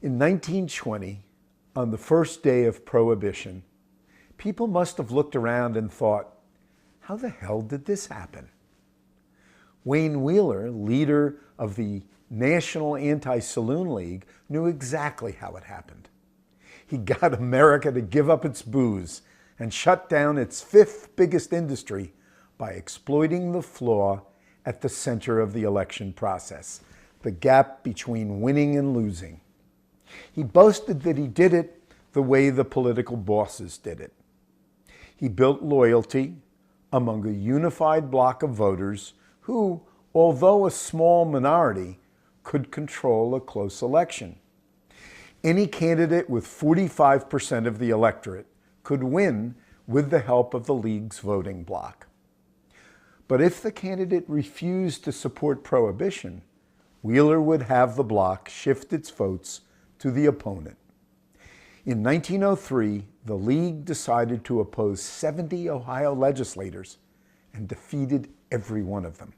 In 1920, on the first day of Prohibition, people must have looked around and thought, how the hell did this happen? Wayne Wheeler, leader of the National Anti-Saloon League, knew exactly how it happened. He got America to give up its booze and shut down its fifth biggest industry by exploiting the flaw at the center of the election process, the gap between winning and losing. He boasted that he did it the way the political bosses did it. He built loyalty among a unified bloc of voters who, although a small minority, could control a close election. Any candidate with 45% of the electorate could win with the help of the League's voting bloc. But if the candidate refused to support Prohibition, Wheeler would have the bloc shift its votes to the opponent. In 1903, the League decided to oppose 70 Ohio legislators and defeated every one of them.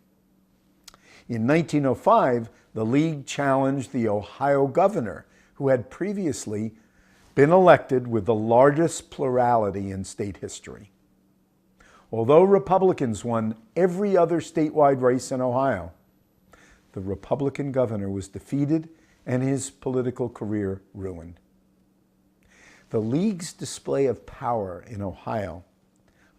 In 1905, the League challenged the Ohio governor, who had previously been elected with the largest plurality in state history. Although Republicans won every other statewide race in Ohio, the Republican governor was defeated and his political career ruined. The League's display of power in Ohio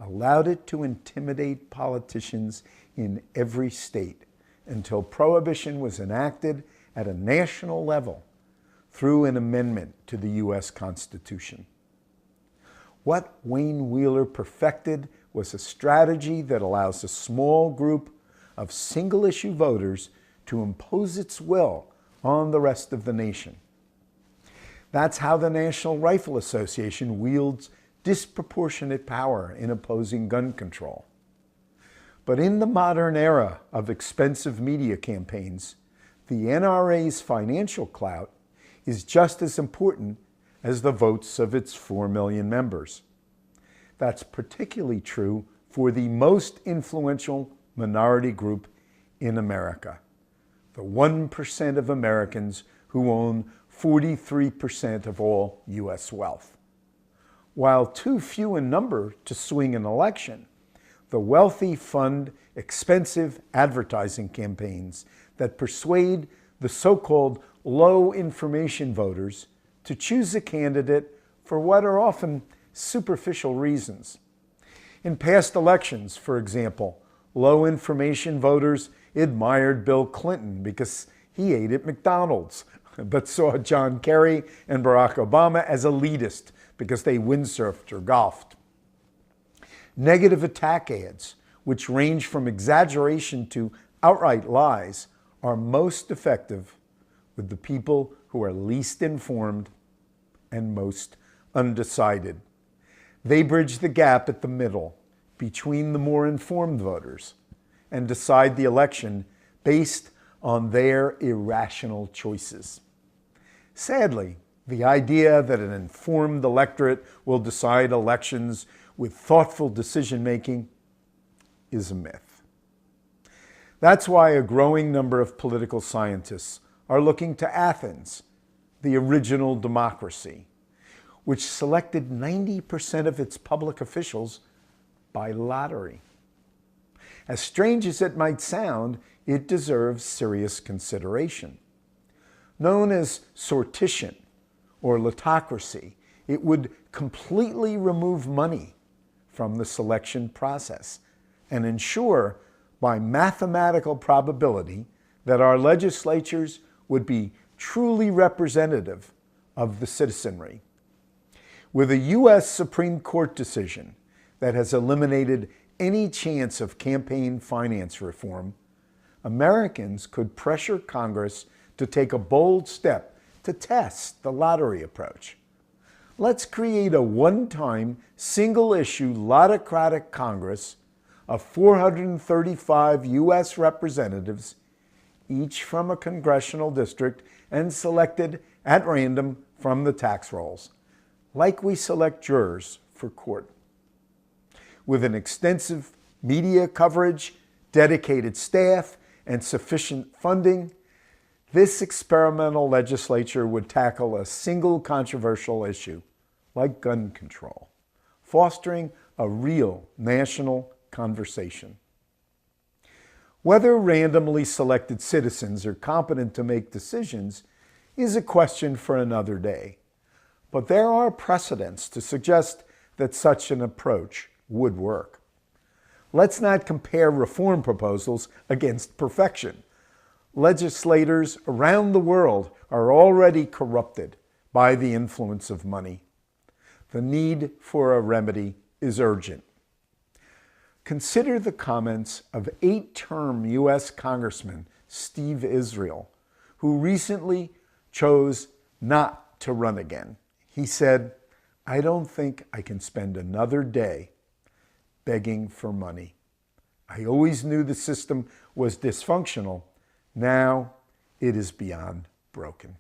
allowed it to intimidate politicians in every state until Prohibition was enacted at a national level through an amendment to the U.S. Constitution. What Wayne Wheeler perfected was a strategy that allows a small group of single-issue voters to impose its will on the rest of the nation. That's how the National Rifle Association wields disproportionate power in opposing gun control. But in the modern era of expensive media campaigns, the NRA's financial clout is just as important as the votes of its 4 million members. That's particularly true for the most influential minority group in America, the 1% of Americans who own 43% of all U.S. wealth. While too few in number to swing an election, the wealthy fund expensive advertising campaigns that persuade the so-called low-information voters to choose a candidate for what are often superficial reasons. In past elections, for example, low-information voters admired Bill Clinton because he ate at McDonald's, but saw John Kerry and Barack Obama as elitist because they windsurfed or golfed. Negative attack ads, which range from exaggeration to outright lies, are most effective with the people who are least informed and most undecided. They bridge the gap at the middle between the more informed voters and decide the election based on their irrational choices. Sadly, the idea that an informed electorate will decide elections with thoughtful decision-making is a myth. That's why a growing number of political scientists are looking to Athens, the original democracy, which selected 90% of its public officials by lottery. As strange as it might sound, it deserves serious consideration. Known as sortition or lotocracy, it would completely remove money from the selection process and ensure by mathematical probability that our legislatures would be truly representative of the citizenry. With a U.S. Supreme Court decision that has eliminated any chance of campaign finance reform, Americans could pressure Congress to take a bold step to test the lottery approach. Let's create a one-time, single-issue lotocratic Congress of 435 U.S. representatives, each from a congressional district and selected at random from the tax rolls, like we select jurors for court. With an extensive media coverage, dedicated staff, and sufficient funding, This experimental legislature would tackle a single controversial issue, like gun control, fostering a real national conversation. Whether randomly selected citizens are competent to make decisions is a question for another day, but there are precedents to suggest that such an approach would work. Let's not compare reform proposals against perfection. Legislators around the world are already corrupted by the influence of money. The need for a remedy is urgent. Consider the comments of 8-term U.S. Congressman Steve Israel, who recently chose not to run again. He said, "I don't think I can spend another day begging for money. I always knew the system was dysfunctional. Now it is beyond broken."